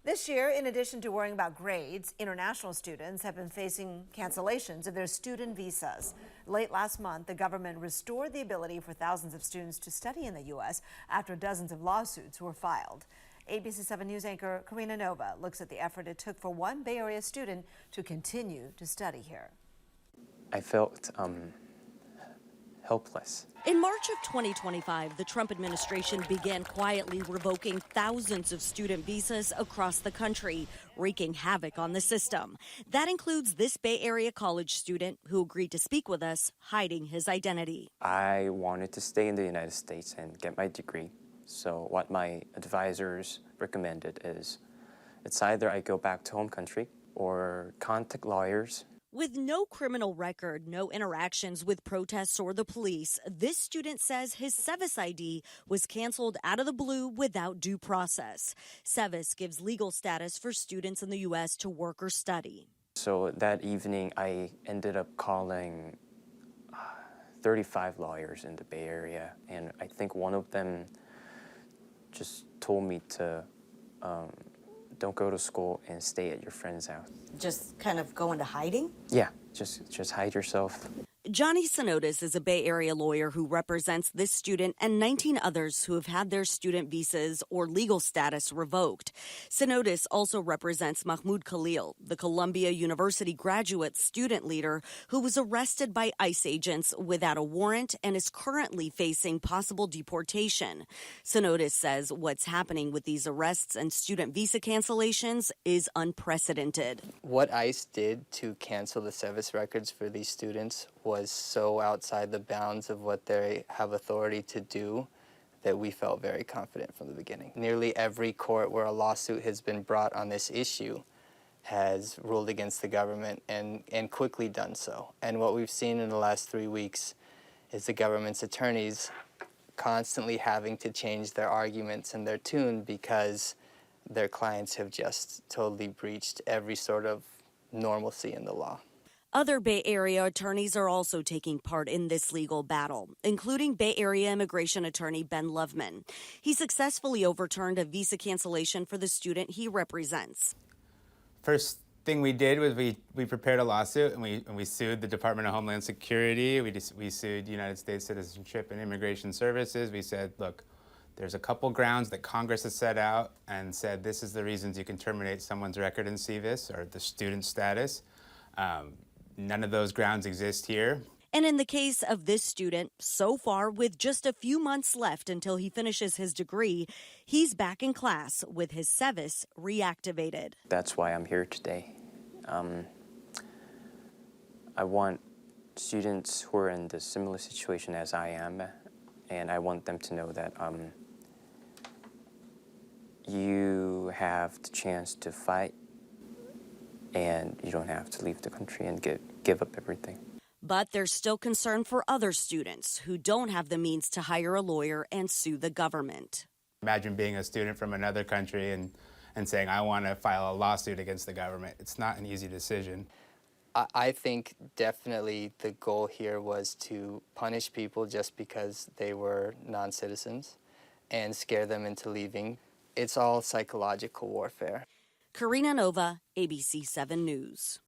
This year, in addition to worrying about grades, international students have been facing cancellations of their student visas. Late last month, the government restored the ability for thousands of students to study in the U.S. after dozens of lawsuits were filed. ABC 7 News anchor Karina Nova looks at the effort it took for one Bay Area student to continue to study here. I felt helpless. In March of 2025, the Trump administration began quietly revoking thousands of student visas across the country, wreaking havoc on the system. That includes this Bay Area college student who agreed to speak with us, hiding his identity. I wanted to stay in the United States and get my degree. So what my advisors recommended is it's either I go back to home country or contact lawyers. With no criminal record, no interactions with protests or the police, this student says his SEVIS ID was canceled out of the blue without due process. SEVIS gives legal status for students in the U.S. to work or study. So that evening, I ended up calling 35 lawyers in the Bay Area, and I think one of them just told me to don't go to school and stay at your friend's house. Just kind of go into hiding? Yeah, just hide yourself. Johnny Sinotis is a Bay Area lawyer who represents this student and 19 others who have had their student visas or legal status revoked. Sinotis also represents Mahmoud Khalil, the Columbia University graduate student leader who was arrested by ICE agents without a warrant and is currently facing possible deportation. Sinotis says what's happening with these arrests and student visa cancellations is unprecedented. What ICE did to cancel the SEVIS records for these students was so outside the bounds of what they have authority to do that we felt very confident from the beginning. Nearly every court where a lawsuit has been brought on this issue has ruled against the government and quickly done so. And what we've seen in the last 3 weeks is the government's attorneys constantly having to change their arguments and their tune because their clients have just totally breached every sort of normalcy in the law. Other Bay Area attorneys are also taking part in this legal battle, including Bay Area immigration attorney Ben Loveman. He successfully overturned a visa cancellation for the student he represents. First thing we did was we prepared a lawsuit and we sued the Department of Homeland Security. We sued United States Citizenship and Immigration Services. We said, look, there's a couple grounds that Congress has set out and said this is the reasons you can terminate someone's record in CVIS or the student status. None of those grounds exist here. And in the case of this student, so far, with just a few months left until he finishes his degree, he's back in class with his SEVIS reactivated. That's why I'm here today. I want students who are in the similar situation as I am, and I want them to know that you have the chance to fight and you don't have to leave the country and give up everything. But there's still concern for other students who don't have the means to hire a lawyer and sue the government. Imagine being a student from another country and saying, I want to file a lawsuit against the government. It's not an easy decision. I think definitely the goal here was to punish people just because they were non-citizens and scare them into leaving. It's all psychological warfare. Karina Nova, ABC 7 News.